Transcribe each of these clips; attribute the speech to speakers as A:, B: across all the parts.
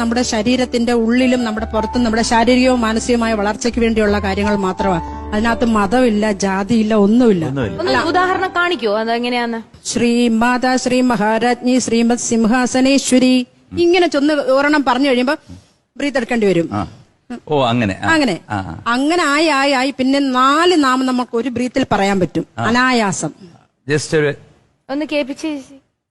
A: നമ്മുടെ ശരീരത്തിന്റെ ഉള്ളിലും നമ്മുടെ പുറത്തും നമ്മുടെ ശാരീരികവും മാനസികവുമായ വളർച്ചയ്ക്ക് വേണ്ടിയുള്ള കാര്യങ്ങൾ മാത്രമാണ്. അതിനകത്ത് മതമില്ല, ജാതിയില്ല, ഒന്നുമില്ല.
B: ഒന്ന് ഉദാഹരണം കാണിക്കോ അതെങ്ങനെയാന്ന്?
A: ശ്രീമാതാ ശ്രീ മഹാരാജ്ഞി ശ്രീമത് സിംഹാസനേശ്വരി ഇങ്ങനെ ചൊന്ന് ഒരെണ്ണം പറഞ്ഞു കഴിയുമ്പോ ബ്രീത്ത് എടുക്കേണ്ടി വരും.
C: ഓ അങ്ങനെ
A: അങ്ങനെ അങ്ങനെ ആയി പിന്നെ 4 നാമം നമുക്ക് ഒരു ബ്രീത്തിൽ പറയാൻ പറ്റും അനായാസം.
C: ജസ്റ്റ് ഒരു
B: ഒന്ന് കേൾപ്പിച്ച്.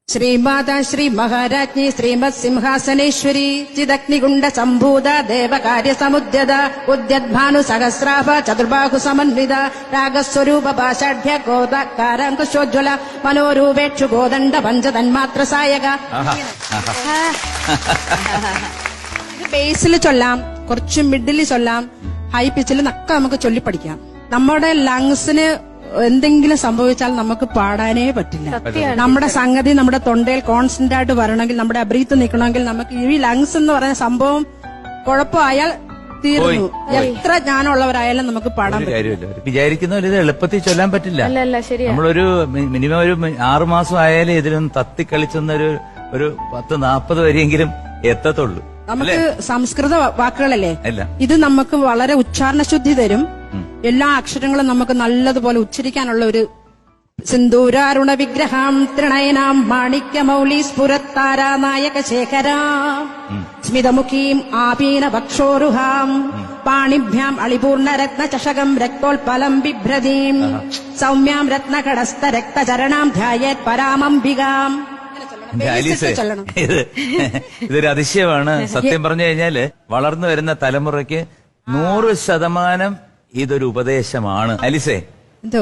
A: ശ്രീമാതാ ശ്രീ മഹാരാജ്ഞി ശ്രീമത് സിംഹാസനേശ്വരി ചിദഗ്നികുണ്ഡ സംഭൂത ദേവകാര്യ സമുദ്യത ഉദ്യദ്ഭാനു സഹസ്രാഭ ചതുർബാഹു സമന്വിത രാഗസ്വരൂപ ഭാഷാഢ്യ ഗോദാകാരാങ്കുശോജ്വല മനോരൂപേക്ഷു ഗോദണ്ഡ പഞ്ചതന്മാത്ര സായക. ഇത് ബേസിൽ ചൊല്ലാം, കുറച്ച് മിഡിൽ ചൊല്ലാം, ഹൈ പിച്ചിൽ നക്കെ നമുക്ക് ചൊല്ലിപ്പടിക്കാം. നമ്മുടെ ലങ്സിന് എന്തെങ്കിലും സംഭവിച്ചാൽ നമുക്ക് പാടാനേ പറ്റില്ല. നമ്മുടെ സംഗതി നമ്മുടെ തൊണ്ടയിൽ കോൺസ്റ്റന്റ് ആയിട്ട് വരണമെങ്കിൽ, നമ്മുടെ അബ്രീത്ത് നിൽക്കണമെങ്കിൽ നമുക്ക് ഈ ലങ്സ് എന്ന് പറയുന്ന സംഭവം കുഴപ്പമായാൽ തീർന്നു. എത്ര ജ്ഞാനമുള്ളവരായാലും നമുക്ക് പാടാൻ പറ്റില്ല.
C: വിചാരിക്കുന്ന ഇത് എളുപ്പത്തിൽ ചൊല്ലാൻ പറ്റില്ല. നമ്മളൊരു മിനിമം ഒരു 6 മാസം ആയാലും ഇതിലൊന്ന് തത്തിക്കളിച്ചൊന്നൊരു 10-40 വരെയെങ്കിലും എത്തത്തുള്ളൂ.
A: നമുക്ക് സംസ്കൃത വാക്കുകളല്ലേ, ഇത് നമുക്ക് വളരെ ഉച്ചാരണ ശുദ്ധി തരും. എല്ലാ അക്ഷരങ്ങളും നമുക്ക് നല്ലതുപോലെ ഉച്ചരിക്കാനുള്ള ഒരു സിന്ദൂരാരുണ വിഗ്രഹം ത്രിണയനാം മാണിക്യമൗലി സ്ഫുരത്താരാനായക ശേഖരാം സ്മിതമുഖീം ആപീന ഭക്ഷോരുഹാം പാണിഭ്യാം അളിപൂർണ രത്ന ചഷകം രക്തോൽപലം ബിഭ്രതീം സൗമ്യാം രത്നകടസ്ഥ രക്തചരണാം ധ്യായേത് പരാമംബികാം.
C: ഇതൊരു അതിശയമാണ്. സത്യം പറഞ്ഞു കഴിഞ്ഞാല് വളർന്നു വരുന്ന തലമുറയ്ക്ക് 100% ഇതൊരു ഉപദേശമാണ്. അലിസേ,
A: എന്തോ